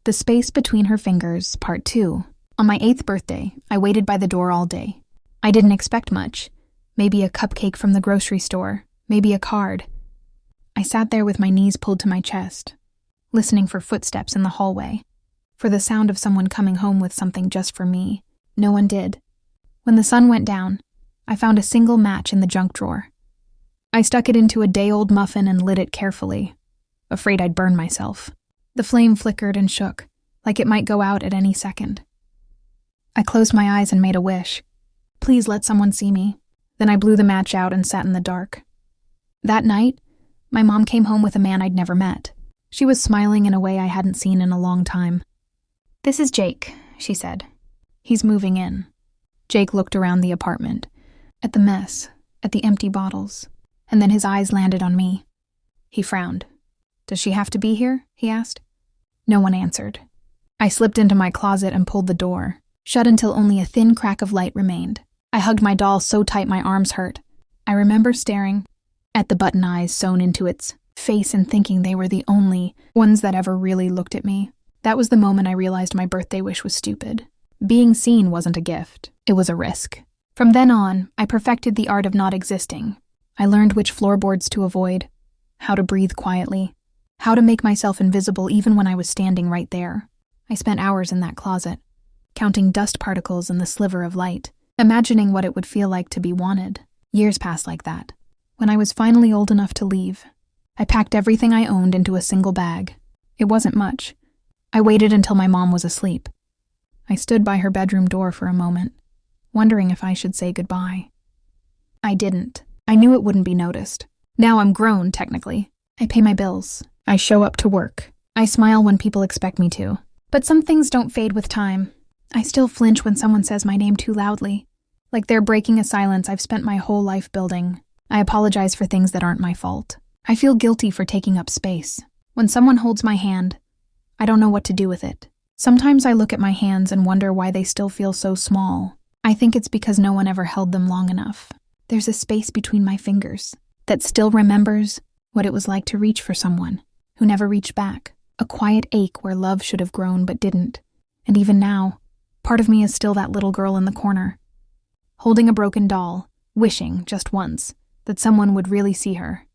The Space Between Her Fingers, Part 2. On my 8th birthday, I waited by the door all day. I didn't expect much. Maybe a cupcake from the grocery store, maybe a card. I sat there with my knees pulled to my chest, listening for footsteps in the hallway, for the sound of someone coming home with something just for me. No one did. When the sun went down, I found a single match in the junk drawer. I stuck it into a day-old muffin and lit it carefully, afraid I'd burn myself. The flame flickered and shook, like it might go out at any second. I closed my eyes and made a wish. Please let someone see me. Then I blew the match out and sat in the dark. That night, my mom came home with a man I'd never met. She was smiling in a way I hadn't seen in a long time. "This is Jake," she said. "He's moving in." Jake looked around the apartment, at the mess, at the empty bottles, and then his eyes landed on me. He frowned. "Does she have to be here?" he asked. No one answered. I slipped into my closet and pulled the door, shut until only a thin crack of light remained. I hugged my doll so tight my arms hurt. I remember staring at the button eyes sewn into its face and thinking they were the only ones that ever really looked at me. That was the moment I realized my birthday wish was stupid. Being seen wasn't a gift. It was a risk. From then on, I perfected the art of not existing. I learned which floorboards to avoid, how to breathe quietly, how to make myself invisible even when I was standing right there. I spent hours in that closet, counting dust particles in the sliver of light, imagining what it would feel like to be wanted. Years passed like that. When I was finally old enough to leave, I packed everything I owned into a single bag. It wasn't much. I waited until my mom was asleep. I stood by her bedroom door for a moment, wondering if I should say goodbye. I didn't. I knew it wouldn't be noticed. Now I'm grown, technically. I pay my bills. I show up to work. I smile when people expect me to. But some things don't fade with time. I still flinch when someone says my name too loudly, like they're breaking a silence I've spent my whole life building. I apologize for things that aren't my fault. I feel guilty for taking up space. When someone holds my hand, I don't know what to do with it. Sometimes I look at my hands and wonder why they still feel so small. I think it's because no one ever held them long enough. There's a space between my fingers that still remembers what it was like to reach for someone who never reached back. A quiet ache where love should have grown but didn't. And even now, part of me is still that little girl in the corner, holding a broken doll, wishing, just once, that someone would really see her.